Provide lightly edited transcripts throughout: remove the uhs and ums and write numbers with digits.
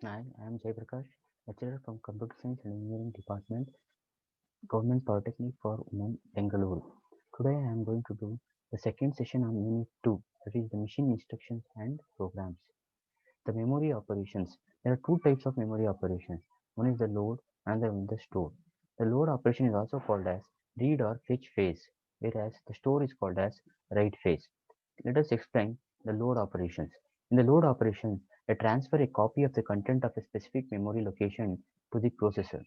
I am Jay Prakash, lecturer from Computer Science and Engineering Department, Government Polytechnic for Women, Bengaluru. Today I am going to do the second session on Unit 2, that is the machine instructions and programs. The memory operations. There are two types of memory operations. One is the load, another one is the store. The load operation is also called as read or fetch phase, whereas the store is called as write phase. Let us explain the load operations. In the load operations, I transfer a copy of the content of a specific memory location to the processor.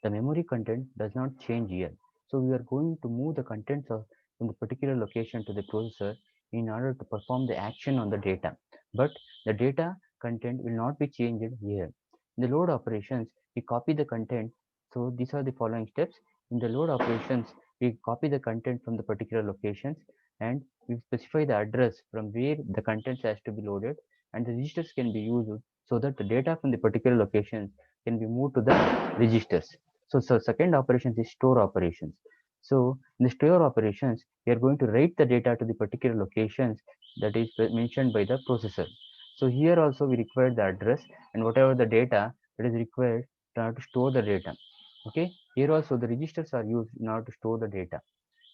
The memory content does not change here. So we are going to move the contents of from the particular location to the processor in order to perform the action on the data. But the data content will not be changed here. In the load operations, we copy the content. So these are the following steps. In the load operations, we copy the content from the particular locations and we specify the address from where the contents has to be loaded, and the registers can be used so that the data from the particular locations can be moved to the registers. So second operation is store operations. So in the store operations, we are going to write the data to the particular locations that is mentioned by the processor. So here also we require the address and whatever the data that is required to store the data. Okay, here also the registers are used in order to store the data.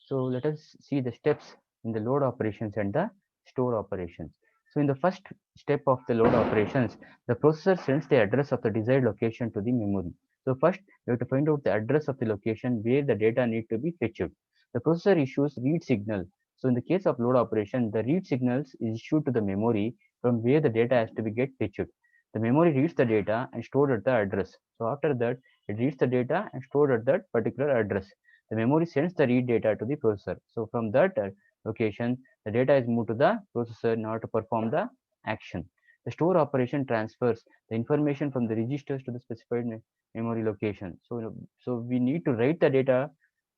So let us see the steps in the load operations and the store operations. So in the first step of the load operations, the processor sends the address of the desired location to the memory. So first, you have to find out the address of the location where the data need to be fetched. The processor issues read signal. So in the case of load operation, the read signals is issued to the memory from where the data has to be get fetched. The memory reads the data and stored at the address. So after that, it reads the data and stored at that particular address. The memory sends the read data to the processor. So from that location, the data is moved to the processor in order to perform the action. The store operation transfers the information from the registers to the specified memory location. So we need to write the data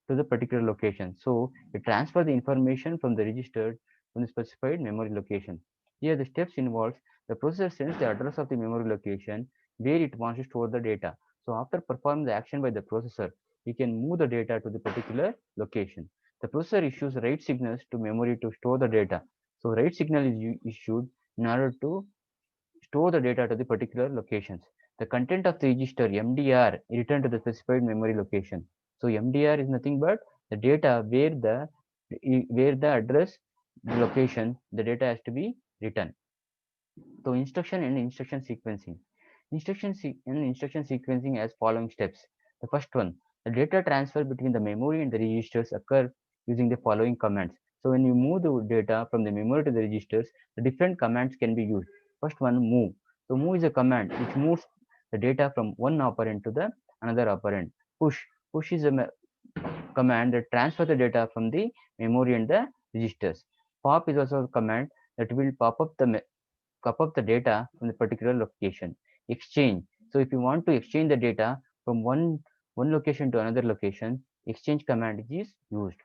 to the particular location. So it transfers the information from the register from the specified memory location. Here the steps involves the processor sends the address of the memory location where it wants to store the data. So after performing the action by the processor, we can move the data to the particular location. The processor issues write signals to memory to store the data. So write signal is issued in order to store the data to the particular locations. The content of the register MDR is returned to the specified memory location. So MDR is nothing but the data where the address, the location, the data has to be written. So instruction and instruction sequencing. Instruction sequencing as following steps. The first one, the data transfer between the memory and the registers occur using the following commands. So when you move the data from the memory to the registers, the different commands can be used. First one, move. So move is a command which moves the data from one operand to the another operand. Push. Push is a command that transfer the data from the memory and the registers. Pop is also a command that will pop up the data from the particular location. Exchange. So if you want to exchange the data from one location to another location, exchange command is used.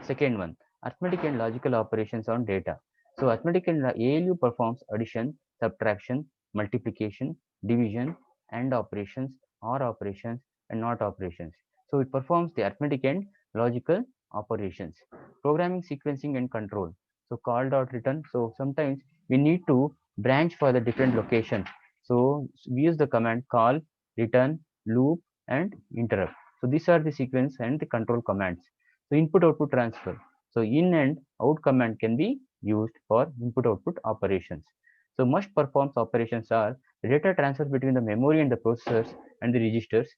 Second one, arithmetic and logical operations on data. So arithmetic and ALU performs addition, subtraction, multiplication, division, and operations, or operations, and not operations. So it performs the arithmetic and logical operations. Programming, sequencing, and control. So call dot return. So sometimes we need to branch for the different locations. So we use the command call, return, loop, and interrupt. So these are the sequence and the control commands. So input output transfer. So in and out command can be used for input output operations. So must performs operations are the data transfer between the memory and the processors and the registers.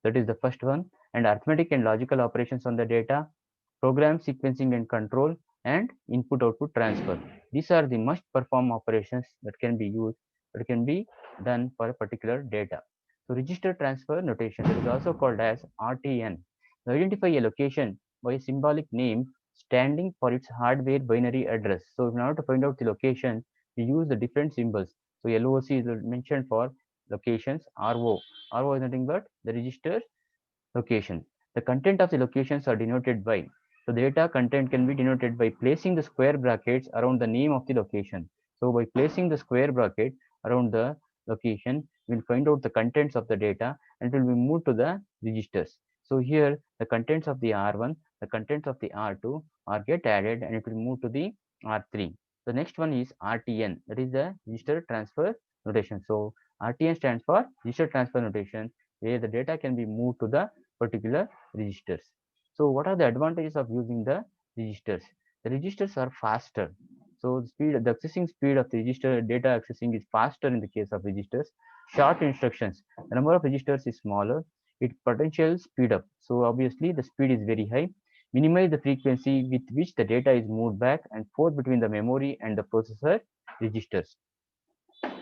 That is the first one. And arithmetic and logical operations on the data, program sequencing and control, and input output transfer. These are the must perform operations that can be used, that can be done for a particular data. So register transfer notation is also called as RTN. To identify a location by a symbolic name standing for its hardware binary address. So in order to find out the location, we use the different symbols. So LOC is mentioned for locations. RO is nothing but the register location. The content of the locations are denoted by. So data content can be denoted by placing the square brackets around the name of the location. So by placing the square bracket around the location, we'll find out the contents of the data and it will be moved to the registers. So here the contents of the R1, the contents of the R2 are get added and it will move to the R3. The next one is RTN, that is the register transfer notation. So RTN stands for register transfer notation, where the data can be moved to the particular registers. So what are the advantages of using the registers? The registers are faster. So the accessing speed of the register data accessing is faster in the case of registers. Short instructions. The number of registers is smaller. It potential speed up. So obviously the speed is very high. Minimize the frequency with which the data is moved back and forth between the memory and the processor registers.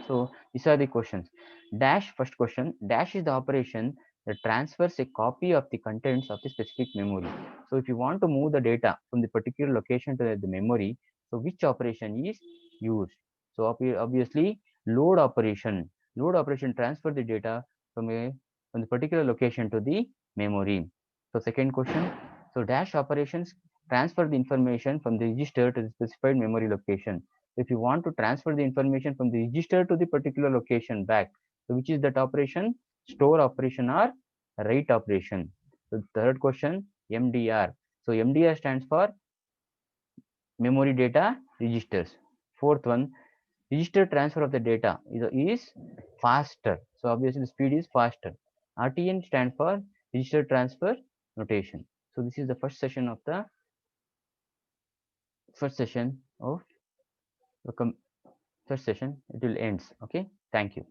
So these are the questions. Dash, first question, dash is the operation that transfers a copy of the contents of the specific memory. So if you want to move the data from the particular location to the memory, so which operation is used? So obviously load operation transfer the data from the particular location to the memory. So second question, so dash operations transfer the information from the register to the specified memory location. If you want to transfer the information from the register to the particular location back, so which is that operation? Store operation or write operation. So third question, MDR. So MDR stands for memory data registers. Fourth one, register transfer of the data is faster. So obviously the speed is faster. RTN stands for register transfer notation. So this is the first session of the first session of the first session. It will ends. Okay. Thank you.